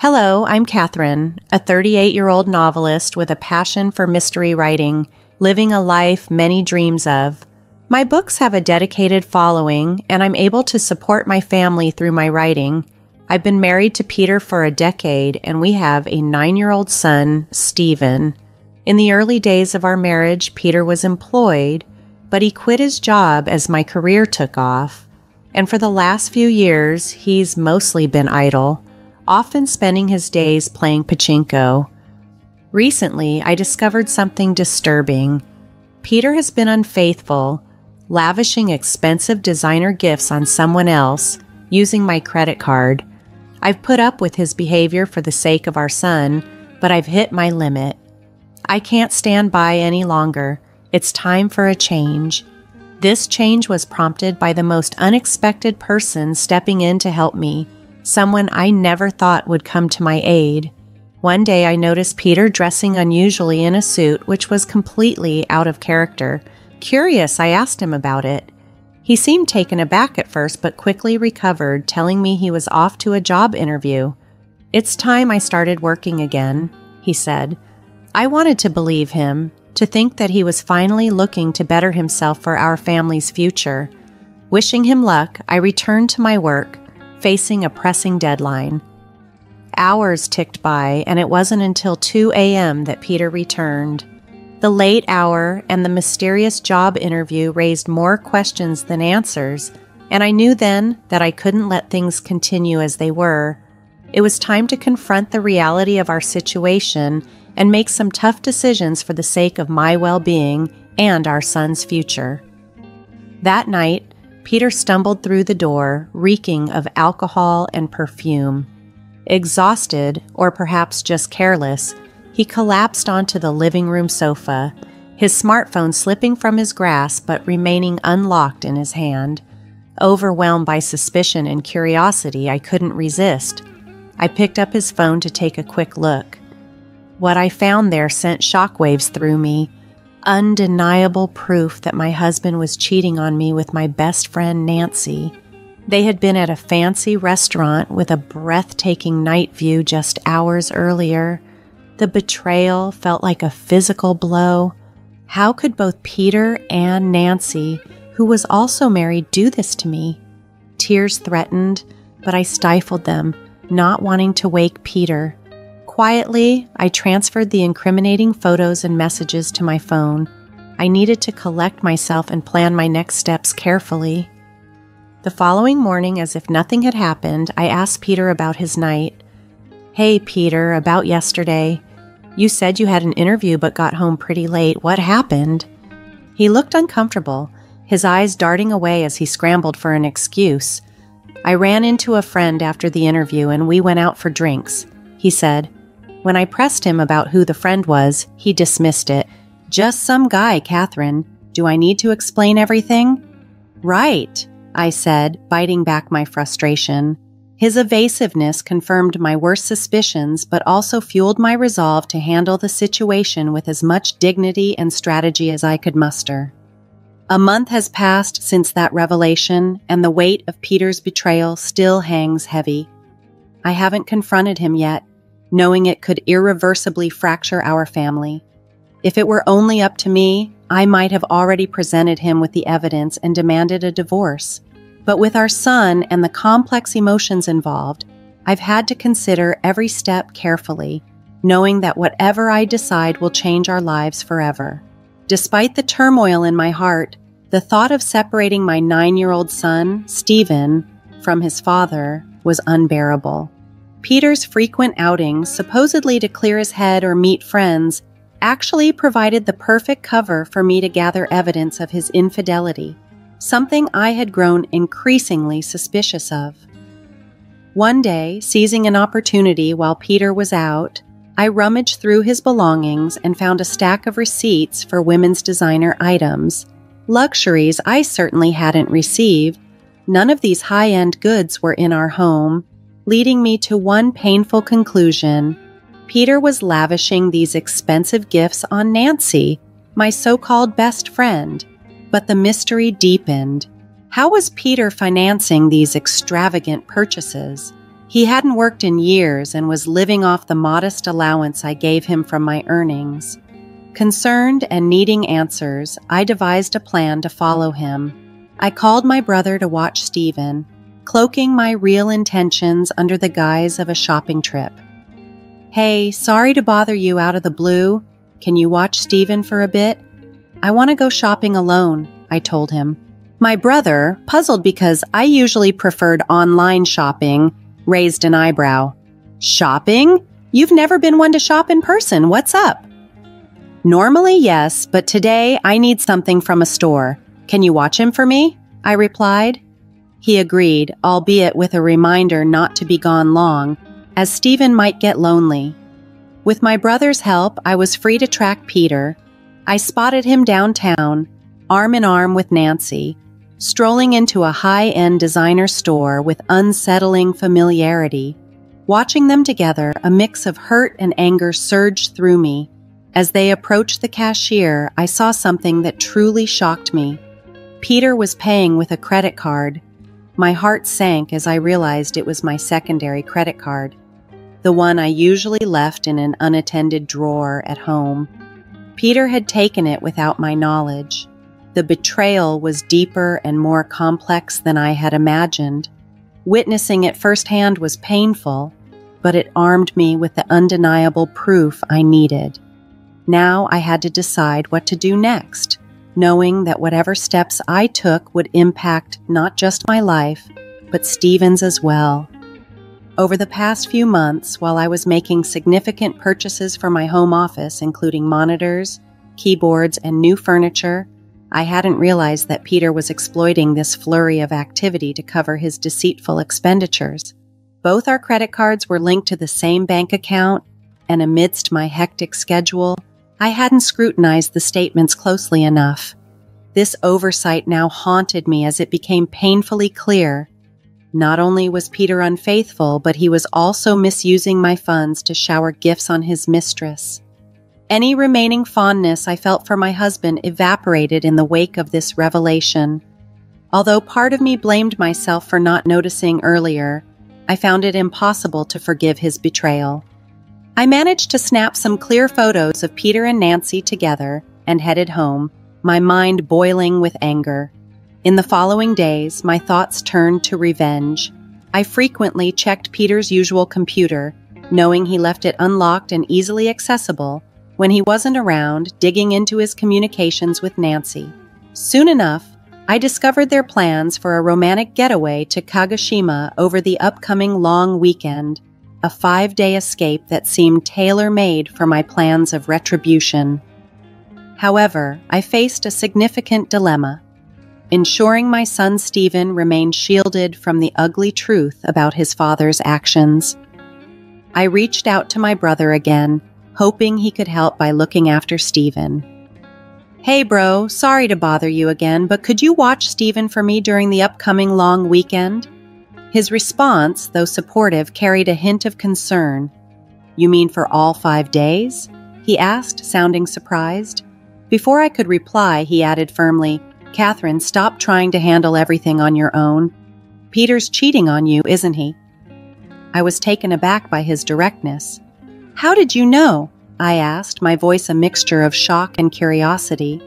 Hello, I'm Catherine, a 38-year-old novelist with a passion for mystery writing, living a life many dreams of. My books have a dedicated following, and I'm able to support my family through my writing. I've been married to Peter for a decade, and we have a 9-year-old son, Stephen. In the early days of our marriage, Peter was employed, but he quit his job as my career took off. And for the last few years, he's mostly been idle, often spending his days playing pachinko. Recently, I discovered something disturbing. Peter has been unfaithful, lavishing expensive designer gifts on someone else, using my credit card. I've put up with his behavior for the sake of our son, but I've hit my limit. I can't stand by any longer. It's time for a change. This change was prompted by the most unexpected person stepping in to help me, someone I never thought would come to my aid. One day I noticed Peter dressing unusually in a suit which was completely out of character. Curious, I asked him about it. He seemed taken aback at first, but quickly recovered, telling me he was off to a job interview. "It's time I started working again," he said. I wanted to believe him, to think that he was finally looking to better himself for our family's future. Wishing him luck, I returned to my work, facing a pressing deadline. Hours ticked by, and it wasn't until 2 a.m. that Peter returned. The late hour and the mysterious job interview raised more questions than answers, and I knew then that I couldn't let things continue as they were. It was time to confront the reality of our situation and make some tough decisions for the sake of my well-being and our son's future. That night, Peter stumbled through the door, reeking of alcohol and perfume. Exhausted, or perhaps just careless, he collapsed onto the living room sofa, his smartphone slipping from his grasp but remaining unlocked in his hand. Overwhelmed by suspicion and curiosity, I couldn't resist. I picked up his phone to take a quick look. What I found there sent shockwaves through me. Undeniable proof that my husband was cheating on me with my best friend Nancy. They had been at a fancy restaurant with a breathtaking night view just hours earlier. The betrayal felt like a physical blow. How could both Peter and Nancy, who was also married, do this to me? Tears threatened, but I stifled them, not wanting to wake Peter. Quietly, I transferred the incriminating photos and messages to my phone. I needed to collect myself and plan my next steps carefully. The following morning, as if nothing had happened, I asked Peter about his night. "Hey, Peter, about yesterday. You said you had an interview but got home pretty late. What happened?" He looked uncomfortable, his eyes darting away as he scrambled for an excuse. "I ran into a friend after the interview and we went out for drinks," he said. When I pressed him about who the friend was, he dismissed it. "Just some guy, Catherine. Do I need to explain everything?" "Right," I said, biting back my frustration. His evasiveness confirmed my worst suspicions, but also fueled my resolve to handle the situation with as much dignity and strategy as I could muster. A month has passed since that revelation, and the weight of Peter's betrayal still hangs heavy. I haven't confronted him yet, knowing it could irreversibly fracture our family. If it were only up to me, I might have already presented him with the evidence and demanded a divorce. But with our son and the complex emotions involved, I've had to consider every step carefully, knowing that whatever I decide will change our lives forever. Despite the turmoil in my heart, the thought of separating my 9-year-old son, Stephen, from his father was unbearable. Peter's frequent outings, supposedly to clear his head or meet friends, actually provided the perfect cover for me to gather evidence of his infidelity, something I had grown increasingly suspicious of. One day, seizing an opportunity while Peter was out, I rummaged through his belongings and found a stack of receipts for women's designer items, luxuries I certainly hadn't received. None of these high-end goods were in our home, leading me to one painful conclusion. Peter was lavishing these expensive gifts on Nancy, my so-called best friend. But the mystery deepened. How was Peter financing these extravagant purchases? He hadn't worked in years and was living off the modest allowance I gave him from my earnings. Concerned and needing answers, I devised a plan to follow him. I called my brother to watch Stephen, cloaking my real intentions under the guise of a shopping trip. "Hey, sorry to bother you out of the blue. Can you watch Stephen for a bit? I want to go shopping alone," I told him. My brother, puzzled because I usually preferred online shopping, raised an eyebrow. "Shopping? You've never been one to shop in person. What's up?" "Normally, yes, but today I need something from a store. Can you watch him for me?" I replied. He agreed, albeit with a reminder not to be gone long, as Stephen might get lonely. With my brother's help, I was free to track Peter. I spotted him downtown, arm in arm with Nancy, strolling into a high-end designer store with unsettling familiarity. Watching them together, a mix of hurt and anger surged through me. As they approached the cashier, I saw something that truly shocked me. Peter was paying with a credit card. My heart sank as I realized it was my secondary credit card, the one I usually left in an unattended drawer at home. Peter had taken it without my knowledge. The betrayal was deeper and more complex than I had imagined. Witnessing it firsthand was painful, but it armed me with the undeniable proof I needed. Now I had to decide what to do next, knowing that whatever steps I took would impact not just my life, but Stephen's as well. Over the past few months, while I was making significant purchases for my home office, including monitors, keyboards, and new furniture, I hadn't realized that Peter was exploiting this flurry of activity to cover his deceitful expenditures. Both our credit cards were linked to the same bank account, and amidst my hectic schedule, I hadn't scrutinized the statements closely enough. This oversight now haunted me as it became painfully clear. Not only was Peter unfaithful, but he was also misusing my funds to shower gifts on his mistress. Any remaining fondness I felt for my husband evaporated in the wake of this revelation. Although part of me blamed myself for not noticing earlier, I found it impossible to forgive his betrayal. I managed to snap some clear photos of Peter and Nancy together and headed home, my mind boiling with anger. In the following days, my thoughts turned to revenge. I frequently checked Peter's usual computer, knowing he left it unlocked and easily accessible. When he wasn't around, digging into his communications with Nancy. Soon enough, I discovered their plans for a romantic getaway to Kagoshima over the upcoming long weekend, a 5-day escape that seemed tailor-made for my plans of retribution. However, I faced a significant dilemma: ensuring my son Stephen remained shielded from the ugly truth about his father's actions. I reached out to my brother again, hoping he could help by looking after Stephen. "Hey bro, sorry to bother you again, but could you watch Stephen for me during the upcoming long weekend?" His response, though supportive, carried a hint of concern. "You mean for all 5 days?" he asked, sounding surprised. Before I could reply, he added firmly, "Catherine, stop trying to handle everything on your own. Peter's cheating on you, isn't he?" I was taken aback by his directness. "How did you know?" I asked, my voice a mixture of shock and curiosity.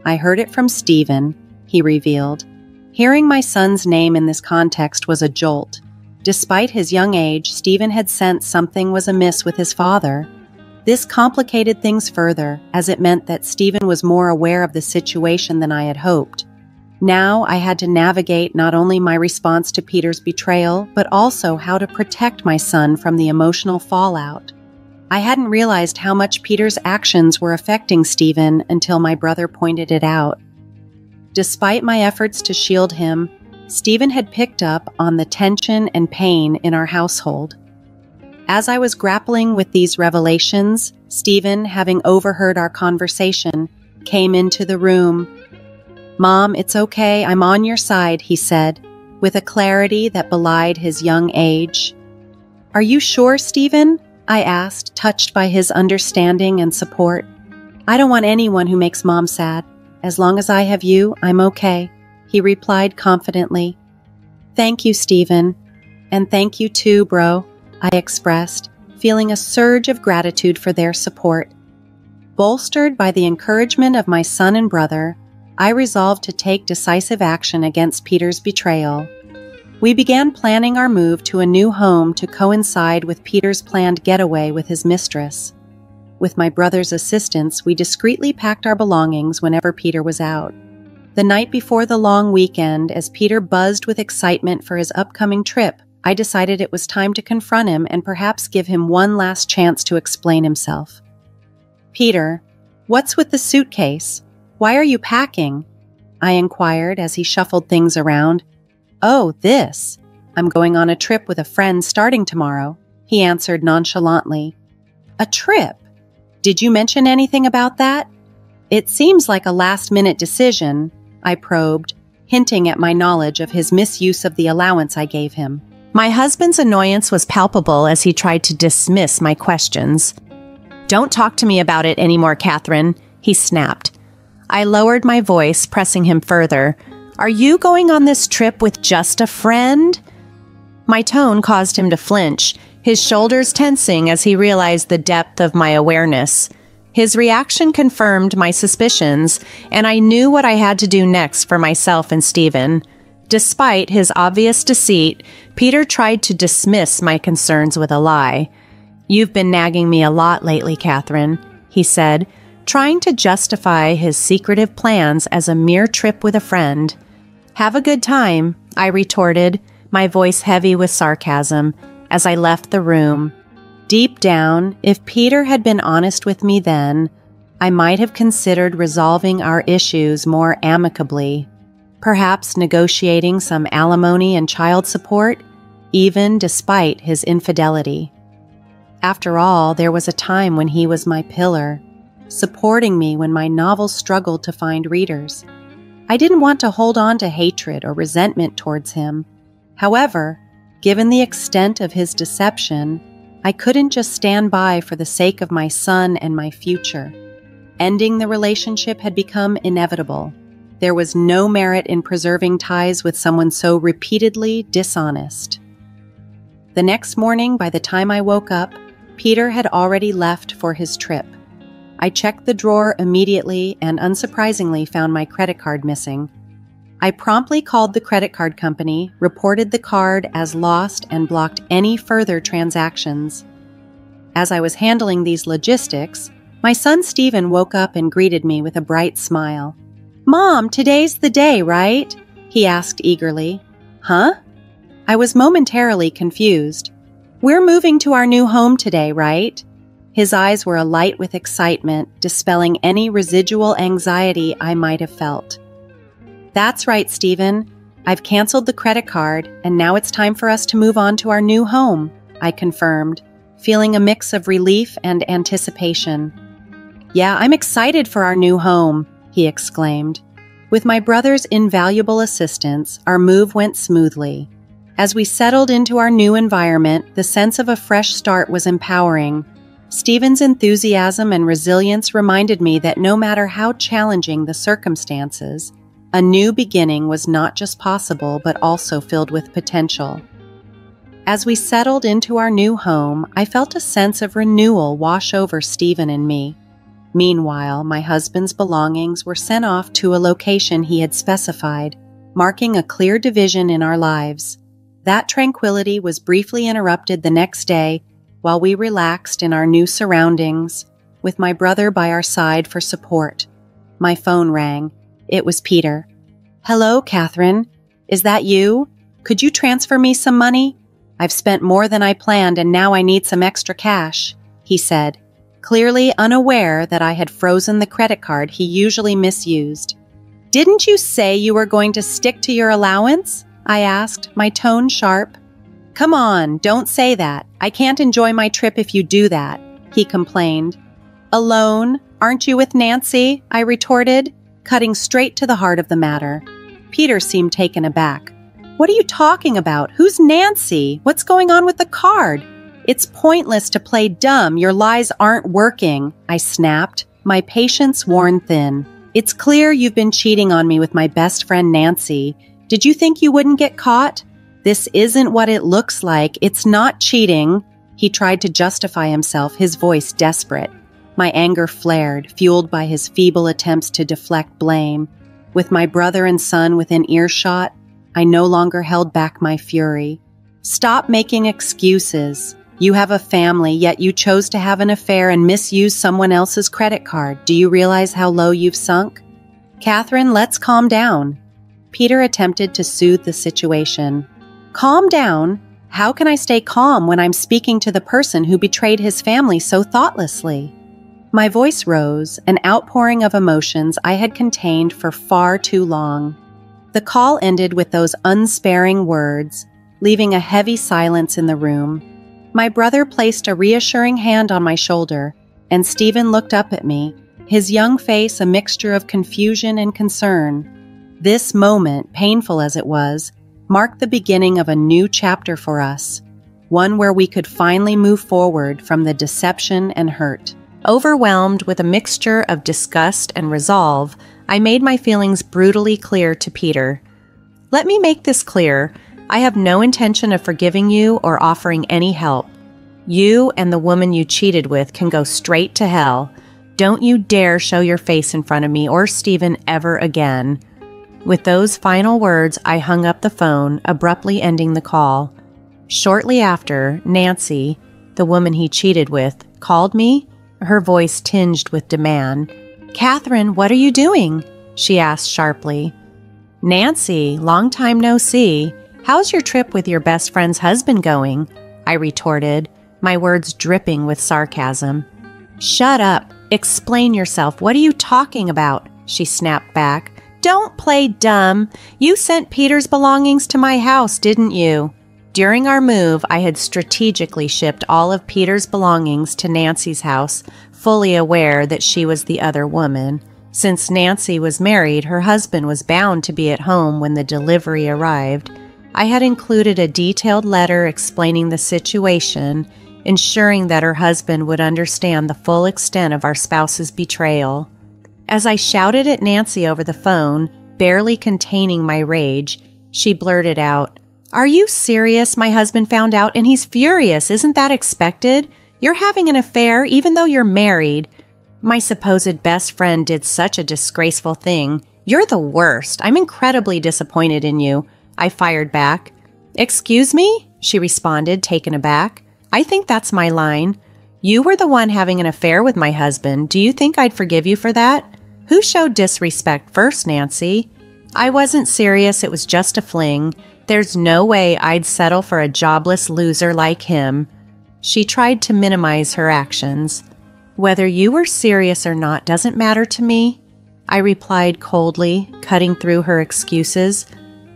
"I heard it from Stephen," he revealed. Hearing my son's name in this context was a jolt. Despite his young age, Stephen had sensed something was amiss with his father. This complicated things further, as it meant that Stephen was more aware of the situation than I had hoped. Now I had to navigate not only my response to Peter's betrayal, but also how to protect my son from the emotional fallout. I hadn't realized how much Peter's actions were affecting Stephen until my brother pointed it out. Despite my efforts to shield him, Stephen had picked up on the tension and pain in our household. As I was grappling with these revelations, Stephen, having overheard our conversation, came into the room. "Mom, it's okay, I'm on your side," he said, with a clarity that belied his young age. "Are you sure, Stephen?" I asked, touched by his understanding and support. "I don't want anyone who makes Mom sad. As long as I have you, I'm okay," he replied confidently. "Thank you, Stephen. And thank you too, bro, I expressed, feeling a surge of gratitude for their support. Bolstered by the encouragement of my son and brother, I resolved to take decisive action against Peter's betrayal. We began planning our move to a new home to coincide with Peter's planned getaway with his mistress. With my brother's assistance, we discreetly packed our belongings whenever Peter was out. The night before the long weekend, as Peter buzzed with excitement for his upcoming trip, I decided it was time to confront him and perhaps give him one last chance to explain himself. "Peter, what's with the suitcase? Why are you packing?" I inquired as he shuffled things around. "Oh, this. I'm going on a trip with a friend starting tomorrow," he answered nonchalantly. "A trip? Did you mention anything about that?" "It seems like a last-minute decision," I probed, hinting at my knowledge of his misuse of the allowance I gave him. My husband's annoyance was palpable as he tried to dismiss my questions. "Don't talk to me about it anymore, Catherine," he snapped. I lowered my voice, pressing him further. "Are you going on this trip with just a friend?" My tone caused him to flinch, his shoulders tensing as he realized the depth of my awareness. His reaction confirmed my suspicions, and I knew what I had to do next for myself and Stephen. Despite his obvious deceit, Peter tried to dismiss my concerns with a lie. "You've been nagging me a lot lately, Catherine," he said, trying to justify his secretive plans as a mere trip with a friend. "Have a good time," I retorted, my voice heavy with sarcasm, as I left the room. Deep down, if Peter had been honest with me then, I might have considered resolving our issues more amicably, perhaps negotiating some alimony and child support, even despite his infidelity. After all, there was a time when he was my pillar, supporting me when my novels struggled to find readers. I didn't want to hold on to hatred or resentment towards him. However, given the extent of his deception, I couldn't just stand by for the sake of my son and my future. Ending the relationship had become inevitable. There was no merit in preserving ties with someone so repeatedly dishonest. The next morning, by the time I woke up, Peter had already left for his trip. I checked the drawer immediately and unsurprisingly found my credit card missing. I promptly called the credit card company, reported the card as lost, and blocked any further transactions. As I was handling these logistics, my son Stephen woke up and greeted me with a bright smile. "Mom, today's the day, right?" he asked eagerly. "Huh?" I was momentarily confused. "We're moving to our new home today, right?" His eyes were alight with excitement, dispelling any residual anxiety I might have felt. "That's right, Stephen. I've canceled the credit card, and now it's time for us to move on to our new home," I confirmed, feeling a mix of relief and anticipation. "Yeah, I'm excited for our new home," he exclaimed. With my brother's invaluable assistance, our move went smoothly. As we settled into our new environment, the sense of a fresh start was empowering. Stephen's enthusiasm and resilience reminded me that no matter how challenging the circumstances, a new beginning was not just possible but also filled with potential. As we settled into our new home, I felt a sense of renewal wash over Stephen and me. Meanwhile, my husband's belongings were sent off to a location he had specified, marking a clear division in our lives. That tranquility was briefly interrupted the next day while we relaxed in our new surroundings, with my brother by our side for support. My phone rang. It was Peter. "Hello, Catherine. Is that you? Could you transfer me some money? I've spent more than I planned and now I need some extra cash," he said, clearly unaware that I had frozen the credit card he usually misused. "Didn't you say you were going to stick to your allowance?" I asked, my tone sharp. "Come on, don't say that. I can't enjoy my trip if you do that," he complained. "Alone? Aren't you with Nancy?" I retorted, cutting straight to the heart of the matter. Peter seemed taken aback. "What are you talking about? Who's Nancy? What's going on with the card?" "It's pointless to play dumb. Your lies aren't working," I snapped, my patience worn thin. "It's clear you've been cheating on me with my best friend Nancy. Did you think you wouldn't get caught?" This isn't what it looks like. It's not cheating. He tried to justify himself, his voice desperate. My anger flared, fueled by his feeble attempts to deflect blame. With my brother and son within earshot, I no longer held back my fury. Stop making excuses. You have a family, yet you chose to have an affair and misuse someone else's credit card. Do you realize how low you've sunk? Catherine, let's calm down. Peter attempted to soothe the situation. Calm down? How can I stay calm when I'm speaking to the person who betrayed his family so thoughtlessly? My voice rose, an outpouring of emotions I had contained for far too long. The call ended with those unsparing words, leaving a heavy silence in the room. My brother placed a reassuring hand on my shoulder, and Stephen looked up at me, his young face a mixture of confusion and concern. This moment, painful as it was, marked the beginning of a new chapter for us, one where we could finally move forward from the deception and hurt. Overwhelmed with a mixture of disgust and resolve, I made my feelings brutally clear to Peter. Let me make this clear. I have no intention of forgiving you or offering any help. You and the woman you cheated with can go straight to hell. Don't you dare show your face in front of me or Stephen ever again. With those final words, I hung up the phone, abruptly ending the call. Shortly after, Nancy, the woman he cheated with, called me, her voice tinged with demand. Catherine, what are you doing? She asked sharply. Nancy, long time no see. How's your trip with your best friend's husband going? I retorted, my words dripping with sarcasm. Shut up. Explain yourself. What are you talking about? She snapped back. Don't play dumb. You sent Peter's belongings to my house, didn't you? During our move, I had strategically shipped all of Peter's belongings to Nancy's house, fully aware that she was the other woman. Since Nancy was married, her husband was bound to be at home when the delivery arrived. I had included a detailed letter explaining the situation, ensuring that her husband would understand the full extent of our spouse's betrayal. As I shouted at Nancy over the phone, barely containing my rage, she blurted out, Are you serious? My husband found out and he's furious. Isn't that expected? You're having an affair even though you're married. My supposed best friend did such a disgraceful thing. You're the worst. I'm incredibly disappointed in you. I fired back. Excuse me? She responded, taken aback. I think that's my line. You were the one having an affair with my husband. Do you think I'd forgive you for that? Who showed disrespect first, Nancy? I wasn't serious. It was just a fling. There's no way I'd settle for a jobless loser like him. She tried to minimize her actions. Whether you were serious or not doesn't matter to me, I replied coldly, cutting through her excuses.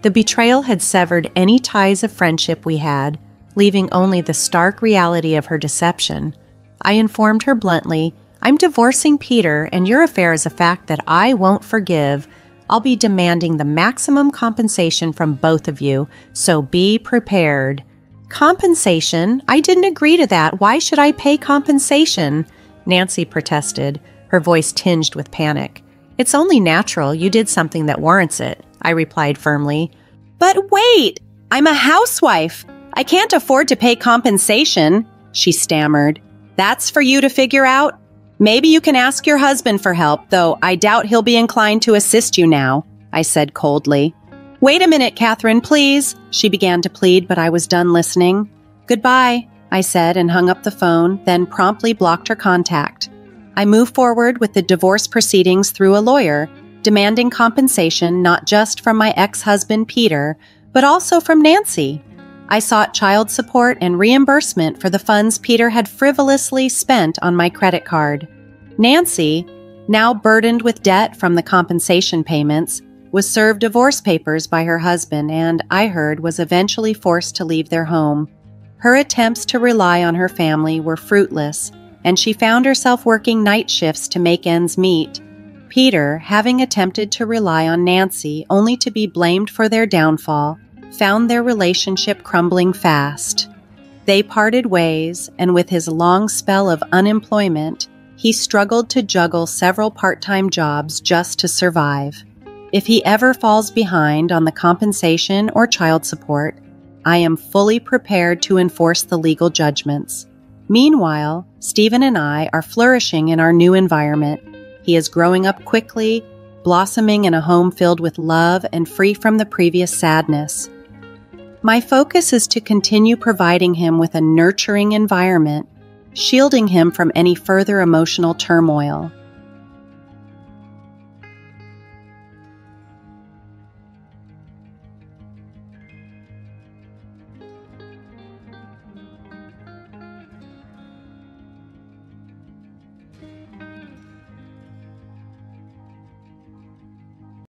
The betrayal had severed any ties of friendship we had, leaving only the stark reality of her deception. I informed her bluntly, I'm divorcing Peter, and your affair is a fact that I won't forgive. I'll be demanding the maximum compensation from both of you, so be prepared. Compensation? I didn't agree to that. Why should I pay compensation? Nancy protested, her voice tinged with panic. It's only natural. You did something that warrants it, I replied firmly. But wait! I'm a housewife! I can't afford to pay compensation, she stammered. That's for you to figure out? Maybe you can ask your husband for help, though I doubt he'll be inclined to assist you now, I said coldly. Wait a minute, Catherine, please, she began to plead, but I was done listening. Goodbye, I said and hung up the phone, then promptly blocked her contact. I moved forward with the divorce proceedings through a lawyer, demanding compensation not just from my ex-husband Peter, but also from Nancy. I sought child support and reimbursement for the funds Peter had frivolously spent on my credit card. Nancy, now burdened with debt from the compensation payments, was served divorce papers by her husband and, I heard, was eventually forced to leave their home. Her attempts to rely on her family were fruitless, and she found herself working night shifts to make ends meet. Peter, having attempted to rely on Nancy only to be blamed for their downfall, found their relationship crumbling fast. They parted ways, and with his long spell of unemployment, he struggled to juggle several part-time jobs just to survive. If he ever falls behind on the compensation or child support, I am fully prepared to enforce the legal judgments. Meanwhile, Stephen and I are flourishing in our new environment. He is growing up quickly, blossoming in a home filled with love and free from the previous sadness. My focus is to continue providing him with a nurturing environment, shielding him from any further emotional turmoil.